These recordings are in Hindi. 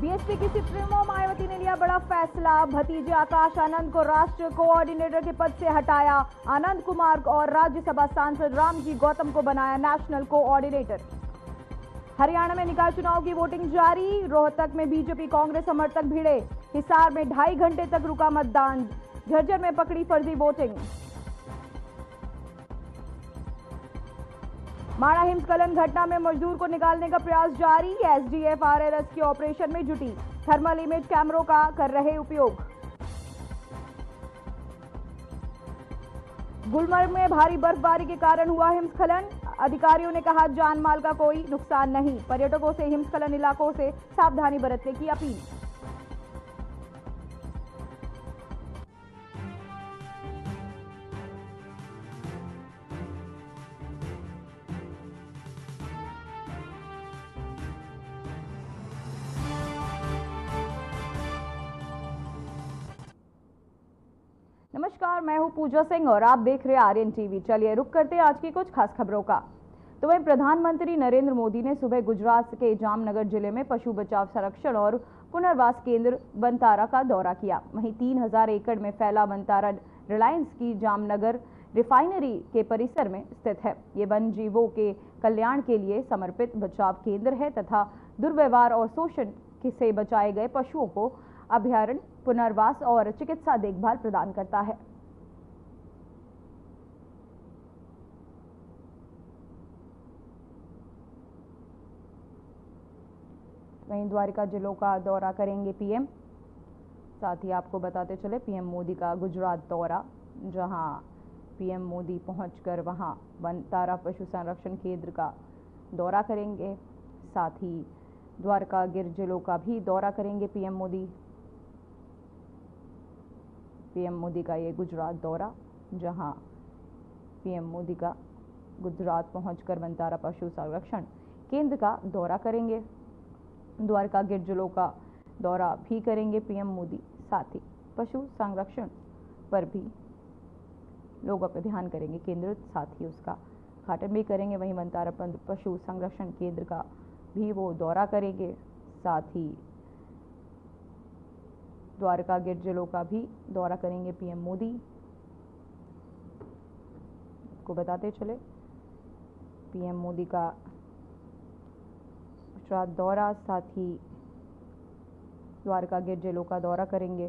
बीएसपी की सुप्रीमो मायावती ने लिया बड़ा फैसला। भतीजे आकाश आनंद को राष्ट्रीय कोऑर्डिनेटर के पद से हटाया। आनंद कुमार और राज्यसभा सांसद रामजी गौतम को बनाया नेशनल कोऑर्डिनेटर। हरियाणा में निकाय चुनाव की वोटिंग जारी। रोहतक में बीजेपी कांग्रेस समर्थक भिड़े। हिसार में 2.5 घंटे तक रुका मतदान। झज्जर में पकड़ी फर्जी वोटिंग। माड़ा हिमस्खलन घटना में मजदूर को निकालने का प्रयास जारी। एसडीएफ आरएलएस के ऑपरेशन में जुटी। थर्मल इमेज कैमरों का कर रहे उपयोग। गुलमर्ग में भारी बर्फबारी के कारण हुआ हिमस्खलन। अधिकारियों ने कहा जान माल का कोई नुकसान नहीं। पर्यटकों से हिमस्खलन इलाकों से सावधानी बरतने की अपील। नमस्कार, मैं हूं पूजा सिंह और आप देख रहे हैं आर्यन टीवी। चलिए रुक करते हैं आज की कुछ खास खबरों का। तो वहीं प्रधानमंत्री नरेंद्र मोदी ने सुबह गुजरात के जामनगर जिले में पशु बचाव संरक्षण और पुनर्वास केंद्र बनतारा का दौरा किया। वहीं 3000 एकड़ में फैला बनतारा रिलायंस की जामनगर रिफाइनरी के परिसर में स्थित है। ये वन जीवों के कल्याण के लिए समर्पित बचाव केंद्र है तथा दुर्व्यवहार और शोषण से बचाए गए पशुओं को अभयारण्य, पुनर्वास और चिकित्सा देखभाल प्रदान करता है। वहीं द्वारका जिलों का दौरा करेंगे पीएम। साथ ही आपको बताते चले पीएम मोदी का गुजरात दौरा, जहां पीएम मोदी पहुंचकर वहां बनतारा पशु संरक्षण केंद्र का दौरा करेंगे। साथ ही द्वारका गिर जिलों का भी दौरा करेंगे पीएम मोदी। पीएम मोदी का ये गुजरात दौरा, जहां पीएम मोदी का गुजरात पहुंचकर बनतारा पशु संरक्षण केंद्र का दौरा करेंगे। द्वारका गिर जिलों का दौरा भी करेंगे पीएम मोदी। साथ ही पशु संरक्षण पर भी लोगों का ध्यान करेंगे केंद्रित, साथ ही उसका उद्घाटन भी करेंगे। वहीं बनतारा पशु संरक्षण केंद्र का भी वो दौरा करेंगे। साथ ही द्वारका गिर जिलों का भी दौरा करेंगे पीएम मोदी। को बताते चले पीएम मोदी का गुजरात दौरा, साथ ही द्वारका गिर जिलों का दौरा करेंगे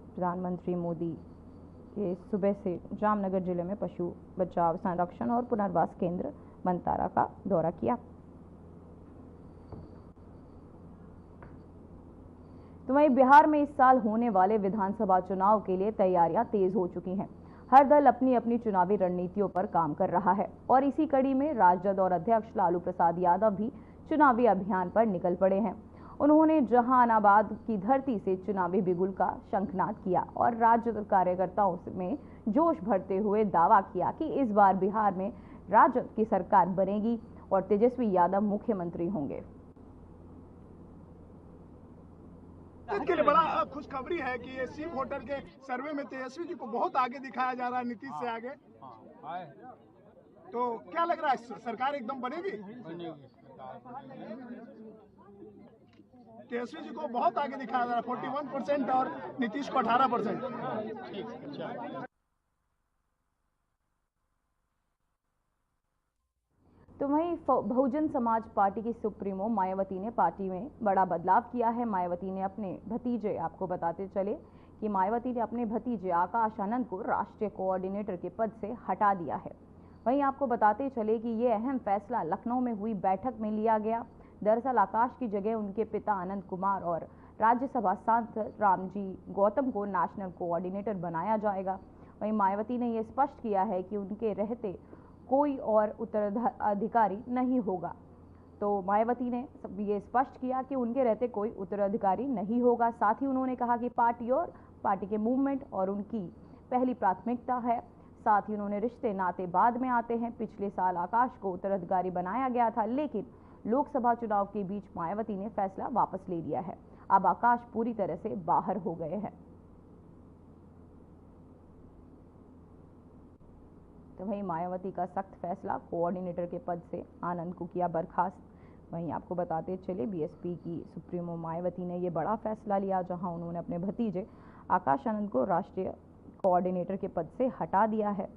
प्रधानमंत्री मोदी। ये सुबह से जामनगर जिले में पशु बचाव संरक्षण और पुनर्वास केंद्र बनतारा का दौरा किया। तो वहीं बिहार में इस साल होने वाले विधानसभा चुनाव के लिए तैयारियां तेज हो चुकी हैं। हर दल अपनी अपनी चुनावी रणनीतियों पर काम कर रहा है और इसी कड़ी में राजद और अध्यक्ष लालू प्रसाद यादव भी चुनावी अभियान पर निकल पड़े हैं। उन्होंने जहानाबाद की धरती से चुनावी बिगुल का शंखनाद किया और राजद कार्यकर्ताओं में जोश भरते हुए दावा किया कि इस बार बिहार में राजद की सरकार बनेगी और तेजस्वी यादव मुख्यमंत्री होंगे। के लिए बड़ा खुशखबरी है कि ये सिख वोटर के सर्वे में तेजस्वी जी को बहुत आगे दिखाया जा रहा है, नीतीश से आगे। तो क्या लग रहा है, सरकार एकदम बनेगी? तेजस्वी जी को बहुत आगे दिखाया जा रहा है, 41% और नीतीश को 18%। तो वहीं बहुजन समाज पार्टी की सुप्रीमो मायावती ने पार्टी में बड़ा बदलाव किया है। मायावती ने अपने भतीजे, आपको बताते चले कि मायावती ने अपने भतीजे आकाश आनंद को राष्ट्रीय कोऑर्डिनेटर के पद से हटा दिया है। वहीं आपको बताते चले कि ये अहम फैसला लखनऊ में हुई बैठक में लिया गया। दरअसल आकाश की जगह उनके पिता आनंद कुमार और राज्यसभा सांसद रामजी गौतम को नेशनल कोऑर्डिनेटर बनाया जाएगा। वहीं मायावती ने यह स्पष्ट किया है कि उनके रहते कोई और उत्तराधिकारी नहीं होगा। तो मायावती ने ये स्पष्ट किया कि उनके रहते कोई उत्तराधिकारी नहीं होगा। साथ ही उन्होंने कहा कि पार्टी और पार्टी के मूवमेंट और उनकी पहली प्राथमिकता है। साथ ही उन्होंने रिश्ते नाते बाद में आते हैं। पिछले साल आकाश को उत्तराधिकारी बनाया गया था, लेकिन लोकसभा चुनाव के बीच मायावती ने फैसला वापस ले लिया है। अब आकाश पूरी तरह से बाहर हो गए हैं। तो वहीं मायावती का सख्त फैसला, कोऑर्डिनेटर के पद से आनंद को किया बर्खास्त। वहीं आपको बताते चले बीएसपी की सुप्रीमो मायावती ने ये बड़ा फैसला लिया, जहां उन्होंने अपने भतीजे आकाश आनंद को राष्ट्रीय कोऑर्डिनेटर के पद से हटा दिया है।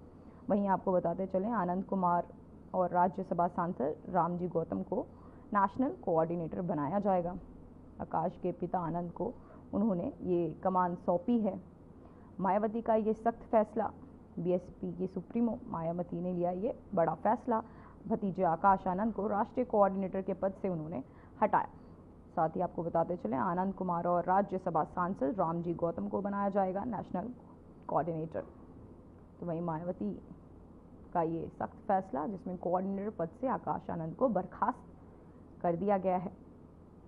वहीं आपको बताते चले आनंद कुमार और राज्यसभा सांसद रामजी गौतम को नेशनल कोऑर्डिनेटर बनाया जाएगा। आकाश के पिता आनंद को उन्होंने ये कमान सौंपी है। मायावती का ये सख्त फैसला, बीएसपी की सुप्रीमो मायावती ने लिया ये बड़ा फैसला, भतीजे आकाश आनंद को राष्ट्रीय कोऑर्डिनेटर के पद से उन्होंने हटाया। साथ ही आपको बताते चले आनंद कुमार और राज्यसभा सांसद रामजी गौतम को बनाया जाएगा नेशनल कोऑर्डिनेटर। तो वहीं मायावती का ये सख्त फैसला, जिसमें कोऑर्डिनेटर पद से आकाश आनंद को बर्खास्त कर दिया गया है।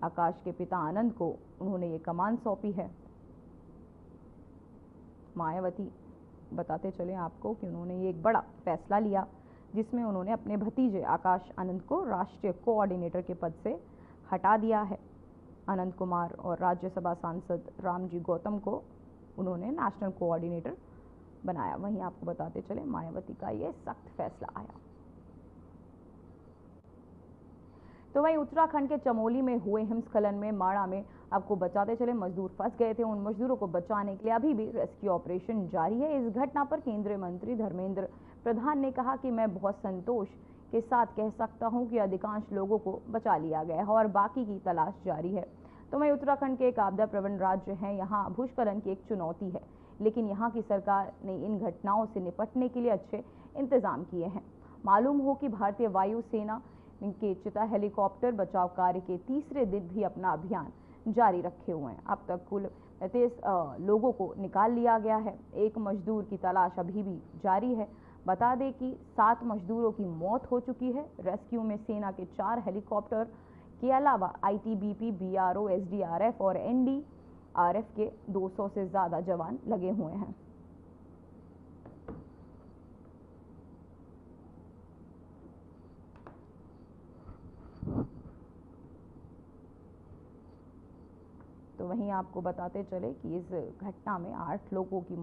आकाश के पिता आनंद को उन्होंने ये कमान सौंपी है। मायावती बताते चले आपको कि उन्होंने ये एक बड़ा फैसला लिया, जिसमें उन्होंने अपने भतीजे आकाश आनंद को राष्ट्रीय कोऑर्डिनेटर के पद से हटा दिया है। आनंद कुमार और राज्यसभा सांसद रामजी गौतम को उन्होंने नेशनल कोऑर्डिनेटर बनाया। वहीं आपको बताते चले मायावती का ये सख्त फैसला आया। तो वहीं उत्तराखंड के चमोली में हुए हिमस्खलन में माड़ा में आपको बताते चले मजदूर फंस गए थे। उन मजदूरों को बचाने के लिए अभी भी रेस्क्यू ऑपरेशन जारी है। इस घटना पर केंद्रीय मंत्री धर्मेंद्र प्रधान ने कहा कि मैं बहुत संतोष के साथ कह सकता हूं कि अधिकांश लोगों को बचा लिया गया है और बाकी की तलाश जारी है। तो वहीं उत्तराखंड के एक आपदा प्रवण राज्य है, यहाँ भूस्खलन की एक चुनौती है, लेकिन यहाँ की सरकार ने इन घटनाओं से निपटने के लिए अच्छे इंतजाम किए हैं। मालूम हो कि भारतीय वायुसेना के चिता हेलीकॉप्टर बचाव कार्य के तीसरे दिन भी अपना अभियान जारी रखे हुए हैं। अब तक कुल 33 लोगों को निकाल लिया गया है। एक मजदूर की तलाश अभी भी जारी है। बता दें कि 7 मजदूरों की मौत हो चुकी है। रेस्क्यू में सेना के 4 हेलीकॉप्टर के अलावा आईटीबीपी, बीआरओ, एसडीआरएफ और एनडीआरएफ के 200 से ज़्यादा जवान लगे हुए हैं। तो वहीं आपको बताते चले कि इस घटना में 8 लोगों की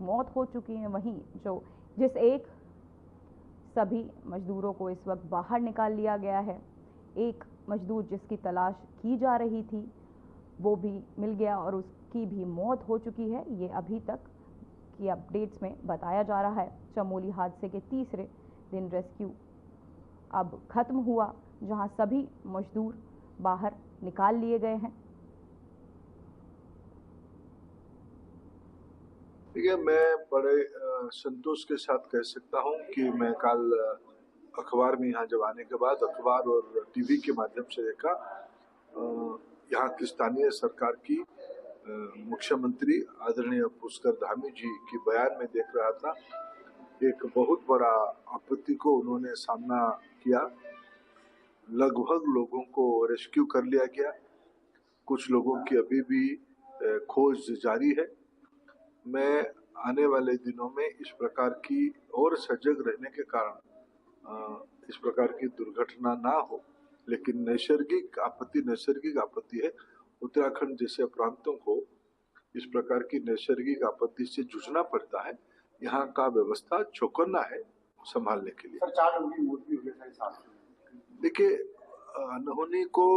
मौत हो चुकी है। वहीं जिस सभी मजदूरों को इस वक्त बाहर निकाल लिया गया है। एक मजदूर जिसकी तलाश की जा रही थी वो भी मिल गया और उसकी भी मौत हो चुकी है। ये अभी तक की अपडेट्स में बताया जा रहा है। चमोली हादसे के तीसरे दिन रेस्क्यू अब खत्म हुआ, जहां सभी मजदूर बाहर निकाल लिए गए हैं। देखिए, मैं बड़े संतोष के साथ कह सकता हूं कि मैं कल अखबार में यहाँ जब आने के बाद अखबार और टीवी के माध्यम से देखा, यहाँ की स्थानीय सरकार की मुख्यमंत्री आदरणीय पुष्कर धामी जी की बयान में देख रहा था। एक बहुत बड़ा आपत्ति को उन्होंने सामना किया। लगभग लोगों को रेस्क्यू कर लिया गया। कुछ लोगों की अभी भी खोज जारी है। मैं आने वाले दिनों में इस प्रकार की और सजग रहने के कारण इस प्रकार की दुर्घटना ना हो, लेकिन नैसर्गिक आपत्ति है। उत्तराखंड जैसे प्रांतों को इस प्रकार की नैसर्गिक आपत्ति से जूझना पड़ता है। यहाँ का व्यवस्था चौकन्ना है संभालने के लिए। सर, 4 लोगों की मौत भी हुई है। देखिए, अनहोनी को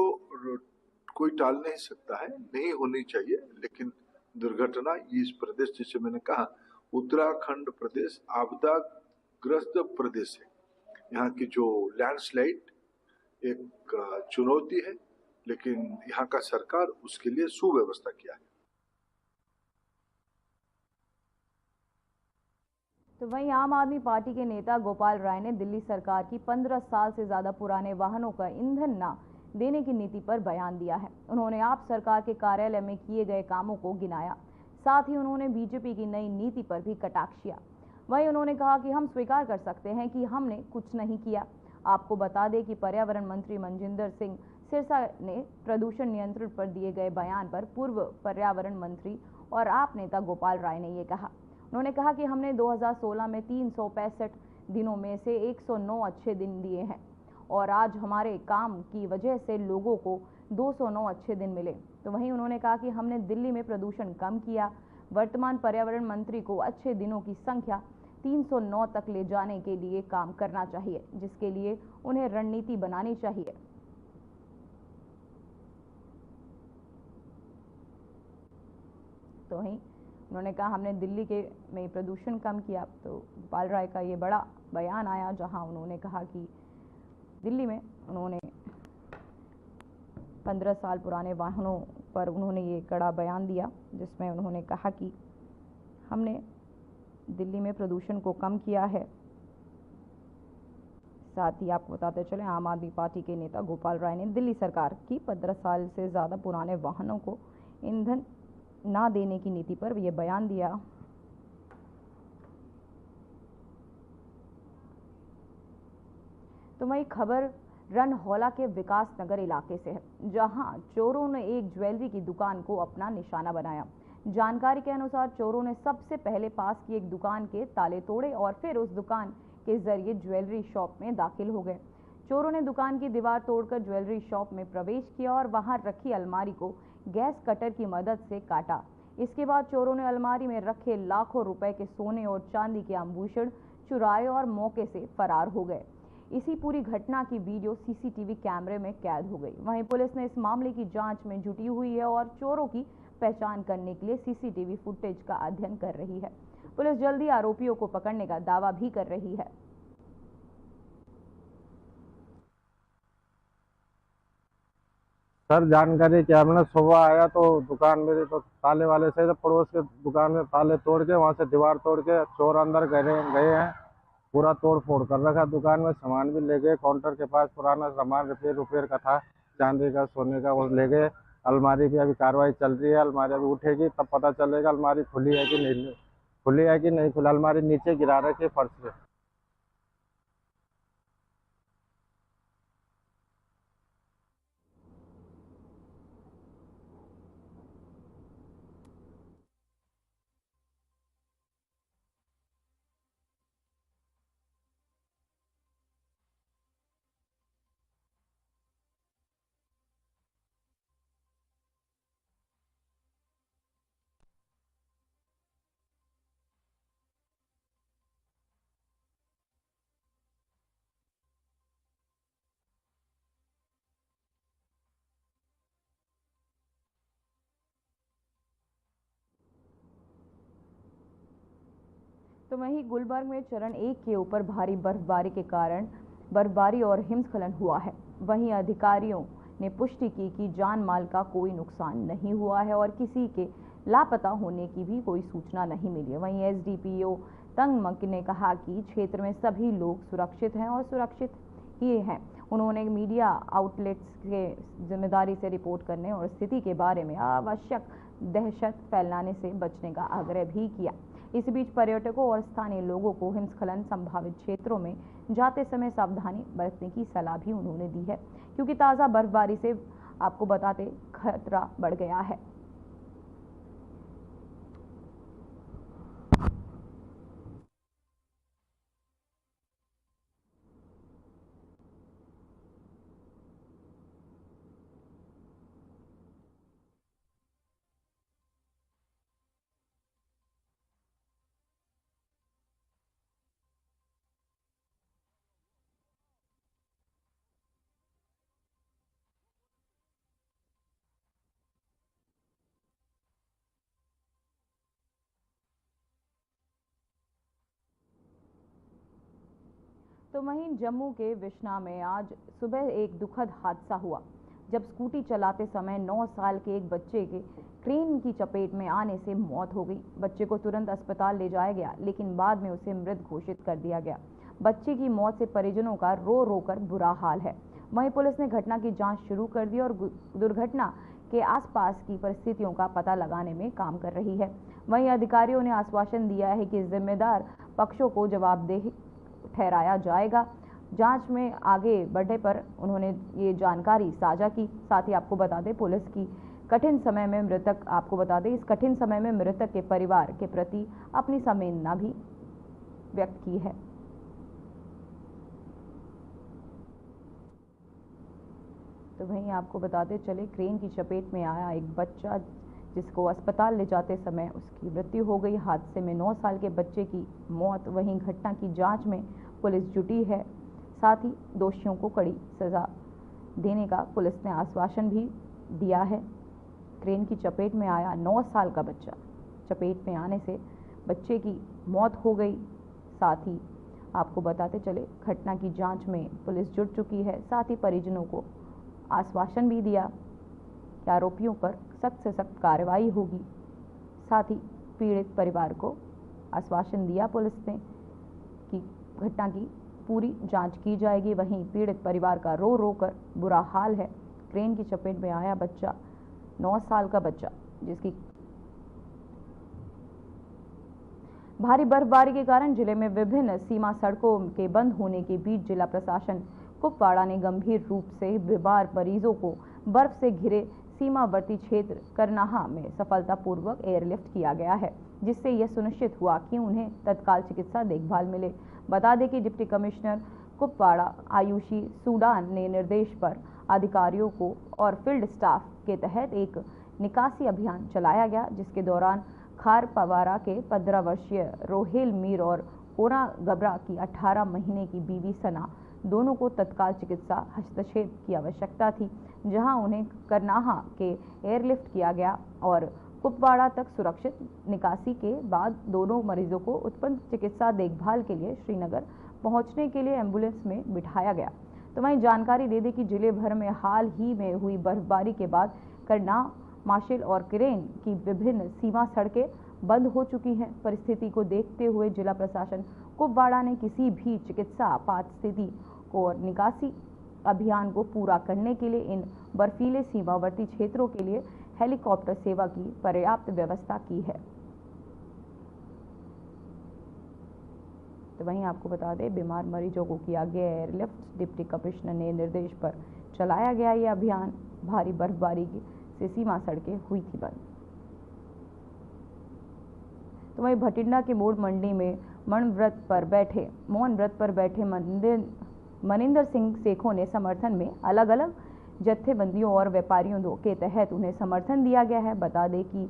कोई टाल नहीं सकता है, नहीं होनी चाहिए, लेकिन दुर्घटना इस प्रदेश, जैसे मैंने कहा, उत्तराखंड प्रदेश आपदाग्रस्त प्रदेश है। यहाँ की जो लैंडस्लाइड एक चुनौती है, लेकिन यहाँ का सरकार उसके लिए सुव्यवस्था किया है। तो वहीं आम आदमी पार्टी के नेता गोपाल राय ने दिल्ली सरकार की 15 साल से ज्यादा पुराने वाहनों का ईंधन न देने की नीति पर बयान दिया है। उन्होंने आप सरकार के कार्यालय में किए गए कामों को गिनाया। साथ ही उन्होंने बीजेपी की नई नीति पर भी कटाक्ष किया। वहीं उन्होंने कहा कि हम स्वीकार कर सकते हैं कि हमने कुछ नहीं किया। आपको बता दें कि पर्यावरण मंत्री मनजिंदर सिंह सिरसा ने प्रदूषण नियंत्रण पर दिए गए बयान पर पूर्व पर्यावरण मंत्री और आप नेता गोपाल राय ने ये कहा। उन्होंने कहा कि हमने 2016 में 365 दिनों में से 109 अच्छे दिन दिए हैं और आज हमारे काम की वजह से लोगों को 209 अच्छे दिन मिले। तो वहीं उन्होंने कहा कि हमने दिल्ली में प्रदूषण कम किया। वर्तमान पर्यावरण मंत्री को अच्छे दिनों की संख्या 309 तक ले जाने के लिए काम करना चाहिए, जिसके लिए उन्हें रणनीति बनानी चाहिए। तो वहीं उन्होंने कहा हमने दिल्ली में प्रदूषण कम किया। तो गोपाल राय का ये बड़ा बयान आया, जहां उन्होंने कहा कि दिल्ली में उन्होंने 15 साल पुराने वाहनों पर उन्होंने ये कड़ा बयान दिया, जिसमें उन्होंने कहा कि हमने दिल्ली में प्रदूषण को कम किया है। साथ ही आपको बताते चले, आम आदमी पार्टी के नेता गोपाल राय ने दिल्ली सरकार की 15 साल से ज़्यादा पुराने वाहनों को ईंधन ना देने की नीति पर यह बयान दिया। तो वही खबर रनहौला के विकास नगर इलाके से है, जहां चोरों ने एक ज्वेलरी की दुकान को अपना निशाना बनाया। जानकारी के अनुसार चोरों ने सबसे पहले पास की एक दुकान के ताले तोड़े और फिर उस दुकान के जरिए ज्वेलरी शॉप में दाखिल हो गए। चोरों ने दुकान की दीवार तोड़कर ज्वेलरी शॉप में प्रवेश किया और वहां रखी अलमारी को गैस कटर की मदद से काटा। इसके बाद चोरों ने अलमारी में रखे लाखों रुपए के सोने और चांदी के आभूषण चुराए और मौके से फरार हो गए। इसी पूरी घटना की वीडियो सीसीटीवी कैमरे में कैद हो गई। वहीं पुलिस ने इस मामले की जांच में जुटी हुई है और चोरों की पहचान करने के लिए सीसीटीवी फुटेज का अध्ययन कर रही है। पुलिस जल्दी आरोपियों को पकड़ने का दावा भी कर रही है। सर जानकारी क्या, मैंने सुबह आया तो दुकान मेरी तो ताले वाले से, पड़ोस के दुकान में ताले तोड़ के वहां से दीवार तोड़ के चोर अंदर गए हैं। पूरा तोड़ फोड़ कर रखा। दुकान में सामान भी ले गए। काउंटर के पास पुराना सामान रिपेयर का था, चांदी का सोने का, वो ले गए। अलमारी भी अभी कार्रवाई चल रही है। अलमारी अभी उठेगी तब पता चलेगा अलमारी खुली है कि नहीं खुली। अलमारी नीचे गिरा रखी फर्श पे। तो वहीं गुलबर्ग में चरण 1 के ऊपर भारी बर्फबारी के कारण बर्फबारी और हिमस्खलन हुआ है। वहीं अधिकारियों ने पुष्टि की कि जान माल का कोई नुकसान नहीं हुआ है और किसी के लापता होने की भी कोई सूचना नहीं मिली है। वहीं एसडीपीओ तंगमक ने कहा कि क्षेत्र में सभी लोग सुरक्षित हैं और सुरक्षित ही हैं। उन्होंने मीडिया आउटलेट्स के जिम्मेदारी से रिपोर्ट करने और स्थिति के बारे में आवश्यक दहशत फैलाने से बचने का आग्रह भी किया। इस बीच पर्यटकों और स्थानीय लोगों को हिमस्खलन संभावित क्षेत्रों में जाते समय सावधानी बरतने की सलाह भी उन्होंने दी है, क्योंकि ताज़ा बर्फबारी से आपको बताते खतरा बढ़ गया है। तो वहीं जम्मू के विश्ना में आज सुबह एक दुखद हादसा हुआ, जब स्कूटी चलाते समय 9 साल के एक बच्चे के क्रेन की चपेट में आने से मौत हो गई। बच्चे को तुरंत अस्पताल ले जाया गया, लेकिन बाद में उसे मृत घोषित कर दिया गया। बच्चे की मौत से परिजनों का रो रो कर बुरा हाल है। वहीं पुलिस ने घटना की जांच शुरू कर दी और दुर्घटना के आसपास की परिस्थितियों का पता लगाने में काम कर रही है। वहीं अधिकारियों ने आश्वासन दिया है कि जिम्मेदार पक्षों को जवाबदेह ठहराया जाएगा। जांच में आगे बढ़ने पर उन्होंने ये जानकारी साझा की। साथ ही आपको बता दें, पुलिस की कठिन समय में इस कठिन समय में मृतक के परिवार के प्रति अपनी संवेदना भी व्यक्त की है। तो वहीं आपको बताते चले, क्रेन की चपेट में आया एक बच्चा, जिसको अस्पताल ले जाते समय उसकी मृत्यु हो गई। हादसे में 9 साल के बच्चे की मौत। वहीं घटना की जांच में पुलिस जुटी है। साथ ही दोषियों को कड़ी सजा देने का पुलिस ने आश्वासन भी दिया है। क्रेन की चपेट में आया 9 साल का बच्चा। चपेट में आने से बच्चे की मौत हो गई। साथ ही आपको बताते चले घटना की जांच में पुलिस जुट चुकी है। साथ ही परिजनों को आश्वासन भी दिया कि आरोपियों पर सख्त से सख्त कार्रवाई होगी। साथ ही पीड़ित परिवार को आश्वासन दिया पुलिस ने कि घटना की पूरी जांच की जाएगी। वहीं पीड़ित परिवार का रो रो कर बुरा हाल है। क्रेन की चपेट में आया बच्चा, 9 साल का बच्चा, जिसकी भारी बर्फबारी के कारण जिले में विभिन्न सीमा सड़कों के बंद होने के बीच जिला प्रशासन कुपवाड़ा ने गंभीर रूप से बीमार मरीजों को बर्फ से घिरे सीमावर्ती क्षेत्र करनाहा में सफलतापूर्वक एयरलिफ्ट किया गया है, जिससे यह सुनिश्चित हुआ कि उन्हें तत्काल चिकित्सा देखभाल मिले। बता दें कि deputy commissioner Kupwara Ayushi Sudan ने निर्देश पर अधिकारियों को और फील्ड स्टाफ के तहत एक निकासी अभियान चलाया गया, जिसके दौरान खार पवारा के 15 वर्षीय रोहेल मीर और कोरा गबरा की 18 महीने की बीवी सना दोनों को तत्काल चिकित्सा हस्तक्षेप की आवश्यकता थी, जहां उन्हें करनाहा के एयरलिफ्ट किया गया और कुपवाड़ा तक सुरक्षित निकासी के बाद दोनों मरीजों को उत्पन्न चिकित्सा देखभाल के लिए श्रीनगर पहुंचने के लिए एम्बुलेंस में बिठाया गया। तो वहीं जानकारी दे दें कि जिले भर में हाल ही में हुई बर्फबारी के बाद करनाह, माशिल और क्रेन की विभिन्न सीमा सड़कें बंद हो चुकी हैं। परिस्थिति को देखते हुए जिला प्रशासन कुपवाड़ा ने किसी भी चिकित्सा आपात स्थिति और निकासी अभियान को पूरा करने के लिए इन बर्फीले सीमावर्ती क्षेत्रों के लिए हेलीकॉप्टर सेवा की पर्याप्त व्यवस्था की है। तो वहीं आपको बता दें, बीमार मरीजों को किया गया एयरलिफ्ट। डिप्टी कमिश्नर ने निर्देश पर चलाया गया यह अभियान। भारी बर्फबारी से सीमा सड़कें हुई थी बंद। तो वहीं भटिंडा के मोड़ मंडी में मौन व्रत पर बैठे मनिंदर सिंह सेखों ने समर्थन में अलग अलग जत्थेबंदियों और व्यापारियों के तहत उन्हें समर्थन दिया गया है। बता दें कि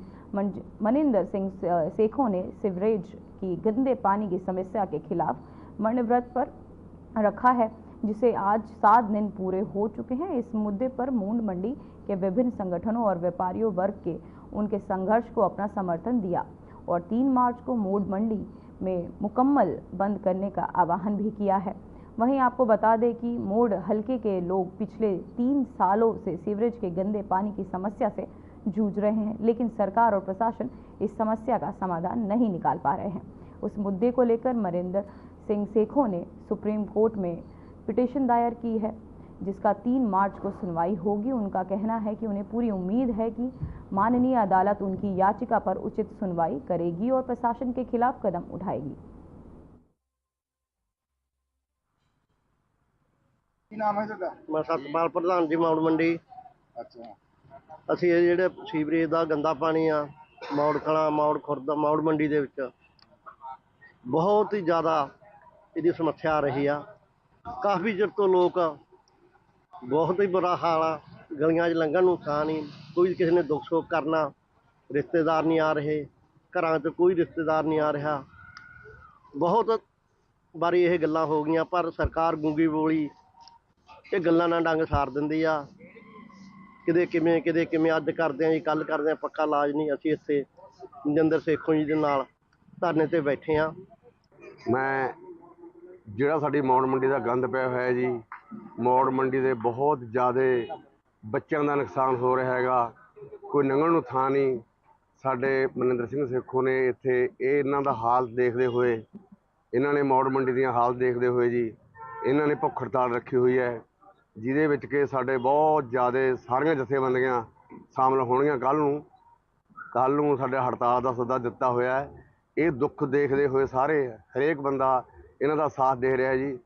मनिंदर सिंह सेखों ने सीवरेज की गंदे पानी की समस्या के खिलाफ मौन व्रत पर रखा है, जिसे आज 7 दिन पूरे हो चुके हैं। इस मुद्दे पर मूंड मंडी के विभिन्न संगठनों और व्यापारियों वर्ग के उनके संघर्ष को अपना समर्थन दिया और 3 मार्च को मूंड मंडी में मुकम्मल बंद करने का आह्वान भी किया है। वहीं आपको बता दें कि मूंड हलके के लोग पिछले 3 सालों से सीवरेज के गंदे पानी की समस्या से जूझ रहे हैं, लेकिन सरकार और प्रशासन इस समस्या का समाधान नहीं निकाल पा रहे हैं। उस मुद्दे को लेकर मनिंदर सिंह सेखों ने सुप्रीम कोर्ट में पिटीशन दायर की है, जिसका 3 मार्च को सुनवाई होगी। उनका कहना है कि उन्हें पूरी उम्मीद है कि माननीय अदालत उनकी याचिका पर उचित सुनवाई करेगी और प्रशासन के खिलाफ कदम उठाएगी। ਕੀ ਨਾਮ ਹੈ ਤੁਹਾਡਾ? मैं सतपाल प्रधान जी मौड़ मंडी। ਅੱਛਾ, ਅਸੀਂ ਇਹ ਜਿਹੜੇ ਸੀਵਰੇਜ ਦਾ ਗੰਦਾ ਪਾਣੀ ਆ ਮੌੜ ਕਲਾਂ, ਮੌੜ ਖੁਰਦ, ਮੌੜ ਮੰਡੀ ਦੇ ਵਿੱਚ ਬਹੁਤ ਹੀ ਜ਼ਿਆਦਾ ਇਹਦੀ ਸਮੱਸਿਆ ਆ ਰਹੀ ਆ। ਕਾਫੀ ਚਿਰ ਤੋਂ ਲੋਕ ਬਹੁਤ ਹੀ ਬੁਰਾ ਹਾਲ ਆ, ਗਲੀਆਂ 'ਚ ਲੰਘਣ ਨੂੰ ਥਾਂ ਨਹੀਂ, ਕੋਈ ਕਿਸੇ ਨੇ ਦੁੱਖ ਸੁੱਖ ਕਰਨਾ, ਰਿਸ਼ਤੇਦਾਰ ਨਹੀਂ ਆ ਰਹੇ, ਘਰਾਂ 'ਚ ਕੋਈ ਰਿਸ਼ਤੇਦਾਰ ਨਹੀਂ ਆ ਰਿਹਾ। ਬਹੁਤ ਵਾਰੀ ਇਹ ਗੱਲਾਂ ਹੋ ਗਈਆਂ, ਪਰ ਸਰਕਾਰ ਗੂੰਗੀ ਬੋਲੀ ਇਹ ਗੱਲਾਂ ਨਾਲ ਡੰਗ ਸਾਰ ਦਿੰਦੀ ਆ। ਕਿਤੇ ਕਿਵੇਂ ਅੱਜ ਕਰਦੇ ਆ ਜੀ, ਕੱਲ ਕਰਦੇ ਆ, ਪੱਕਾ ਇਲਾਜ ਨਹੀਂ। ਅਸੀਂ ਇੱਥੇ ਮਨਿੰਦਰ ਸੇਖੋਂ ਜੀ ਦੇ ਨਾਲ ਧਰਨੇ ਤੇ ਬੈਠੇ ਆ। ਮੈਂ ਜਿਹੜਾ ਸਾਡੀ ਮੌੜ ਮੰਡੀ ਦਾ ਗੰਦ ਪਿਆ ਹੋਇਆ ਜੀ, ਮੌੜ ਮੰਡੀ ਦੇ ਬਹੁਤ ਜ਼ਿਆਦਾ ਬੱਚਿਆਂ ਦਾ ਨੁਕਸਾਨ ਹੋ ਰਿਹਾ ਹੈਗਾ, ਕੋਈ ਲੰਘਣ ਨੂੰ ਥਾਂ ਨਹੀਂ। ਸਾਡੇ ਮਨਿੰਦਰ ਸਿੰਘ ਸੇਖੋਂ ਨੇ ਇੱਥੇ ਇਹਨਾਂ ਦਾ ਹਾਲ ਦੇਖਦੇ ਹੋਏ, ਇਹਨਾਂ ਨੇ ਮੌੜ ਮੰਡੀ ਦੀਆਂ ਹਾਲਤ ਦੇਖਦੇ ਹੋਏ ਜੀ, ਇਹਨਾਂ ਨੇ ਭੁੱਖ ਹੜਤਾਲ ਰੱਖੀ ਹੋਈ ਹੈ, ਜਿਹਦੇ ਵਿੱਚ ਕਿ ਸਾਡੇ ਬਹੁਤ ਜ਼ਿਆਦਾ ਸਾਰੀਆਂ ਜਥੇਬੰਦੀਆਂ ਸ਼ਾਮਲ ਹੋਣਗੀਆਂ। ਕੱਲ੍ਹ ਨੂੰ ਸਾਡੇ ਹੜਤਾਲ ਦਾ ਸੱਦਾ ਦਿੱਤਾ ਹੋਇਆ ਹੈ। ਇਹ ਦੁੱਖ ਦੇਖਦੇ ਹੋਏ ਸਾਰੇ ਹਰੇਕ ਬੰਦਾ ਇਹਨਾਂ ਦਾ ਸਾਥ ਦੇ ਰਿਹਾ ਜੀ।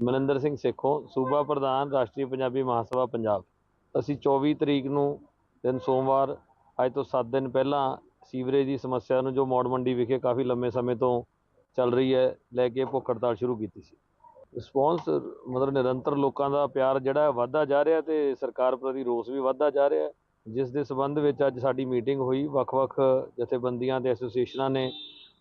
ਮਨਿੰਦਰ ਸਿੰਘ ਸੇਖੋਂ, ਸੂਬਾ ਪ੍ਰਧਾਨ ਰਾਸ਼ਟਰੀ ਪੰਜਾਬੀ ਮਹਾਸਭਾ ਪੰਜਾਬ। ਅਸੀਂ 24 ਤਰੀਕ ਨੂੰ ਦਿਨ ਸੋਮਵਾਰ, ਅੱਜ ਤੋਂ 7 ਦਿਨ ਪਹਿਲਾਂ ਸੀਵਰੇਜ ਦੀ ਸਮੱਸਿਆ ਨੂੰ ਜੋ ਮੌੜ ਮੰਡੀ ਵਿਖੇ ਕਾਫੀ ਲੰਮੇ ਸਮੇਂ ਤੋਂ ਚੱਲ ਰਹੀ ਹੈ, ਲੈ ਕੇ ਭੁੱਖ ਹੜਤਾਲ ਸ਼ੁਰੂ ਕੀਤੀ ਸੀ। ਰਿਸਪੌਂਸ ਮਤਲਬ ਨਿਰੰਤਰ ਲੋਕਾਂ ਦਾ ਪਿਆਰ ਜਿਹੜਾ ਵੱਧਦਾ ਜਾ ਰਿਹਾ ਤੇ ਸਰਕਾਰ ਪ੍ਰਤੀ ਰੋਸ ਵੀ ਵੱਧਦਾ ਜਾ ਰਿਹਾ, ਜਿਸ ਦੇ ਸੰਬੰਧ ਵਿੱਚ ਅੱਜ ਸਾਡੀ ਮੀਟਿੰਗ ਹੋਈ। ਵੱਖ-ਵੱਖ ਜਥੇਬੰਦੀਆਂ ਤੇ ਐਸੋਸੀਏਸ਼ਨਾਂ ਨੇ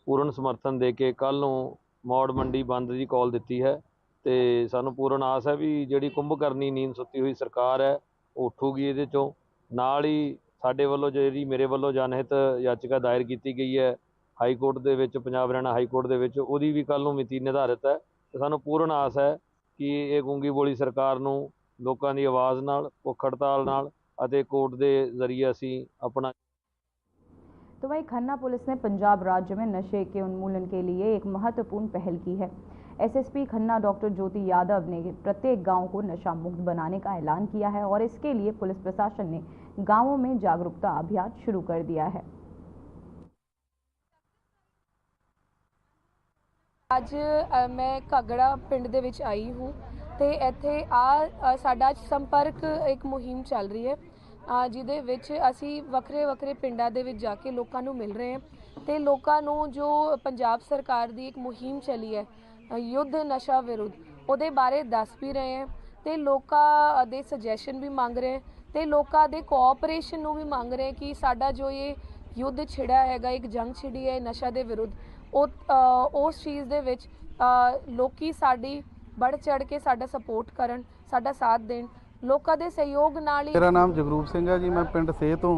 ਪੂਰਨ ਸਮਰਥਨ ਦੇ ਕੇ ਕੱਲ੍ਹ ਨੂੰ ਮੌੜ ਮੰਡੀ ਬੰਦ ਦੀ ਕਾਲ ਦਿੱਤੀ ਹੈ ਤੇ ਸਾਨੂੰ ਪੂਰਨ ਆਸ ਹੈ ਵੀ ਜਿਹੜੀ ਕੁੰਭਕਰਨੀ ਨੀਂਦ ਸੁੱਤੀ ਹੋਈ ਸਰਕਾਰ ਹੈ ਉਹ ਉੱਠੂਗੀ ਇਹਦੇ 'ਚੋਂ। ਨਾਲ ਹੀ ਸਾਡੇ ਵੱਲੋਂ ਜਿਹੜੀ ਮੇਰੇ ਵੱਲੋਂ ਜਨਹਿਤ ਯਾਚਕਾ ਦਾਇਰ ਕੀਤੀ ਗਈ ਹੈ ਹਾਈ ਕੋਰਟ ਦੇ ਵਿੱਚ, ਪੰਜਾਬ ਹਰਿਆਣਾ ਹਾਈ ਕੋਰਟ ਦੇ ਵਿੱਚ, ਉਹਦੀ ਵੀ ਕੱਲ੍ਹ ਨੂੰ ਮਿਤੀ ਨਿਰਧਾਰਿਤ ਹੈ। ਤੇ ਸਾਨੂੰ ਪੂਰਨ ਆਸ ਹੈ ਕਿ ਇਹ ਗੂੰਗੀ ਬੋਲੀ ਸਰਕਾਰ ਨੂੰ ਲੋਕਾਂ ਦੀ ਆਵਾਜ਼ ਨਾਲ, ਭੁੱਖ हड़ताल ਨਾਲ ਅਤੇ ਕੋਰਟ ਦੇ ਜ਼ਰੀਏ ਅਸੀਂ ਆਪਣਾ। तो वहीं खन्ना पुलिस ने पंजाब राज्य में नशे के उन्मूलन के लिए एक महत्वपूर्ण पहल की है। एसएसपी खन्ना डॉक्टर ज्योति यादव ने प्रत्येक गांव को नशा मुक्त बनाने का ऐलान किया है और इसके लिए पुलिस प्रशासन ने गांवों में जागरूकता अभियान शुरू कर दिया है। ਅੱਜ मैं ਘੱਗੜਾ ਪਿੰਡ ਦੇ ਵਿੱਚ ਆਈ ਹੂੰ ਤੇ ਇੱਥੇ ਸਾਡਾ ਸੰਪਰਕ ਇੱਕ ਮੁਹਿੰਮ ਚੱਲ ਰਹੀ ਹੈ ਜਿਹਦੇ ਵਿੱਚ ਅਸੀਂ ਵੱਖਰੇ ਪਿੰਡਾਂ ਦੇ ਵਿੱਚ ਜਾ ਕੇ ਲੋਕਾਂ ਨੂੰ ਮਿਲ ਰਹੇ ਹਾਂ ਤੇ ਲੋਕਾਂ ਨੂੰ ਜੋ ਪੰਜਾਬ ਸਰਕਾਰ ਦੀ ਇੱਕ ਮੁਹਿੰਮ ਚੱਲੀ ਹੈ ਯੁੱਧ ਨਸ਼ਾ ਵਿਰੁੱਧ, ਉਹਦੇ ਬਾਰੇ ਦੱਸ ਵੀ ਰਹੇ ਹਾਂ ਤੇ ਲੋਕਾਂ ਦੇ ਸੁਜੈਸ਼ਨ ਵੀ ਮੰਗ ਰਹੇ ਹਾਂ ਤੇ ਲੋਕਾਂ ਦੇ ਕੋਆਪਰੇਸ਼ਨ ਨੂੰ ਵੀ ਮੰਗ ਰਹੇ ਕਿ ਸਾਡਾ ਜੋ ਇਹ ਯੁੱਧ ਛਿੜਾ ਹੈਗਾ, ਇੱਕ ਜੰਗ ਛਿੜੀ ਹੈ ਨਸ਼ਾ ਦੇ ਵਿਰੁੱਧ, ਉਸ ਚੀਜ਼ ਦੇ ਵਿੱਚ ਲੋਕੀ ਸਾਡੀ बढ़ चढ़ के साडा सपोर्ट करन, साडा साथ देण, लोकां दे सहयोग नाल ही। मेरा नाम जगरूप सिंह है जी, मैं पिंड सेह तो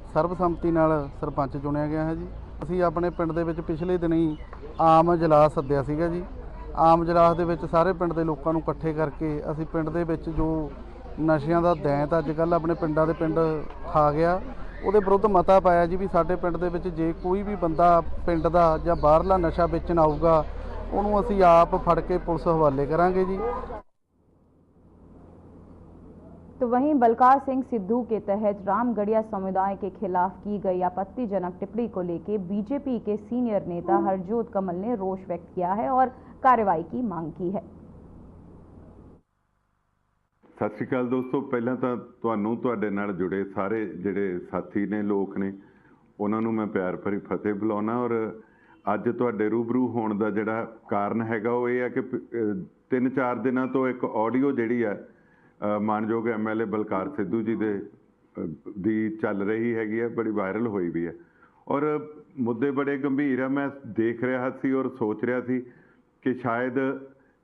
ਸਰਬਸੰਮਤੀ ਨਾਲ ਸਰਪੰਚ ਚੁਣਿਆ ਗਿਆ ਹੈ ਜੀ। ਅਸੀਂ ਆਪਣੇ ਪਿੰਡ ਦੇ ਵਿੱਚ ਪਿਛਲੇ ਦਿਨੀ ਆਮ ਇਜਲਾਸ ਸੱਦਿਆ ਸੀਗਾ ਜੀ। ਆਮ ਇਜਲਾਸ ਦੇ ਵਿੱਚ ਸਾਰੇ ਪਿੰਡ ਦੇ ਲੋਕਾਂ ਨੂੰ ਇਕੱਠੇ ਕਰਕੇ ਅਸੀਂ ਪਿੰਡ ਦੇ ਵਿੱਚ ਜੋ ਨਸ਼ਿਆਂ ਦਾ ਦੈਂਤ ਅੱਜ ਕੱਲ੍ਹ ਆਪਣੇ ਪਿੰਡਾਂ ਦੇ ਪਿੰਡ ਖਾ ਗਿਆ, ਉਹਦੇ ਵਿਰੁੱਧ ਮਤਾ ਪਾਇਆ ਜੀ ਵੀ ਸਾਡੇ ਪਿੰਡ ਦੇ ਵਿੱਚ ਜੇ ਕੋਈ ਵੀ ਬੰਦਾ ਪਿੰਡ ਦਾ ਜਾਂ ਬਾਹਰਲਾ ਨਸ਼ਾ ਵੇਚਣ ਆਊਗਾ ਉਹਨੂੰ ਅਸੀਂ ਆਪ ਫੜ के पुलिस हवाले करांगे जी। तो वहीं बलकार सिंह सिद्धू के तहत रामगढ़िया समुदाय के खिलाफ की गई आपत्तिजनक टिप्पणी को लेकर बीजेपी के सीनियर नेता हरजोत कमल ने रोष व्यक्त किया है और कार्रवाई की मांग की है। सत श्री अकाल दोस्तों, पहला तो तुहानू तुहाडे नाल जुड़े सारे जिहड़े साथी ने लोग ने उन्हां नूं मैं प्यार भरी फतेह बुलाउणा। और ਅੱਜ ਤੁਹਾਡੇ ਰੂਬਰੂ ਹੋਣ ਦਾ ਜਿਹੜਾ ਕਾਰਨ ਹੈਗਾ ਉਹ ਇਹ ਹੈ ਕਿ 3-4 ਦਿਨਾਂ ਤੋਂ ਇੱਕ ਆਡੀਓ ਜਿਹੜੀ ਹੈ ਮਾਨਯੋਗ ਐਮਐਲਏ ਬਲਕਾਰ ਸਿੱਧੂ ਜੀ ਦੀ ਚੱਲ ਰਹੀ ਹੈਗੀ ਹੈ, ਬੜੀ ਵਾਇਰਲ ਹੋਈ ਵੀ ਹੈ ਔਰ ਮੁੱਦੇ ਬੜੇ ਗੰਭੀਰ ਆ। ਮੈਂ ਦੇਖ ਰਿਹਾ ਸੀ ਔਰ ਸੋਚ ਰਿਹਾ ਸੀ ਕਿ ਸ਼ਾਇਦ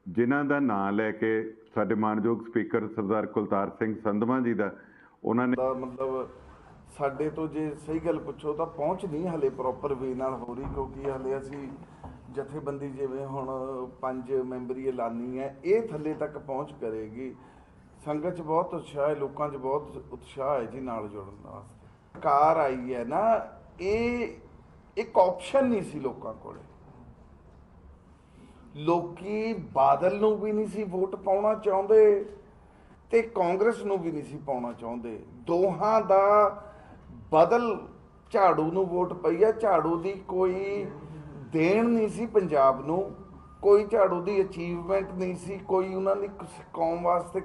ਜਿਨ੍ਹਾਂ ਦਾ ਨਾਂ ਲੈ ਕੇ ਸਾਡੇ ਮਾਨਯੋਗ ਸਪੀਕਰ ਸਰਦਾਰ ਕੁਲਤਾਰ ਸਿੰਘ ਸੰਧਵਾਂ ਜੀ ਦਾ ਉਹਨਾਂ ਨੇ ਮਤਲਬ ਸਾਡੇ ਤੋਂ ਜੇ ਸਹੀ ਗੱਲ ਪੁੱਛੋ ਤਾਂ ਪਹੁੰਚ ਨਹੀਂ ਹਲੇ ਪ੍ਰੋਪਰ ਵੇ ਨਾਲ ਹੋ ਰਹੀ, ਕਿਉਂਕਿ ਹਲੇ ਅਸੀਂ ਜਥੇਬੰਦੀ ਜਿਵੇਂ ਹੁਣ 5 ਮੈਂਬਰੀ ਐਲਾਨੀ ਹੈ, ਇਹ ਥੱਲੇ ਤੱਕ ਪਹੁੰਚ ਕਰੇਗੀ। ਸੰਗਤ 'ਚ ਬਹੁਤ ਉਤਸ਼ਾਹ ਹੈ, ਲੋਕਾਂ 'ਚ ਬਹੁਤ ਉਤਸ਼ਾਹ ਹੈ ਜੀ ਨਾਲ ਜੁੜਨ ਵਾਸਤੇ। ਕਾਰ ਆਈ ਹੈ ਨਾ, ਇਹ ਇੱਕ ਆਪਸ਼ਨ ਨਹੀਂ ਸੀ ਲੋਕਾਂ ਕੋਲ। ਲੋਕੀ ਬਾਦਲ ਨੂੰ ਵੀ ਨਹੀਂ ਸੀ ਵੋਟ ਪਾਉਣਾ ਚਾਹੁੰਦੇ ਤੇ ਕਾਂਗਰਸ ਨੂੰ ਵੀ ਨਹੀਂ ਸੀ ਪਾਉਣਾ ਚਾਹੁੰਦੇ। ਦੋਹਾਂ ਦਾ ਬਦਲ ਝਾੜੂ ਨੂੰ ਵੋਟ ਪਈ ਹੈ। ਝਾੜੂ ਦੀ ਕੋਈ ਦੇਣ ਨਹੀਂ ਸੀ ਪੰਜਾਬ ਨੂੰ, ਕੋਈ ਝਾੜੂ ਦੀ ਅਚੀਵਮੈਂਟ ਨਹੀਂ ਸੀ, ਕੋਈ ਉਹਨਾਂ ਦੀ ਕੌਮ ਵਾਸਤੇ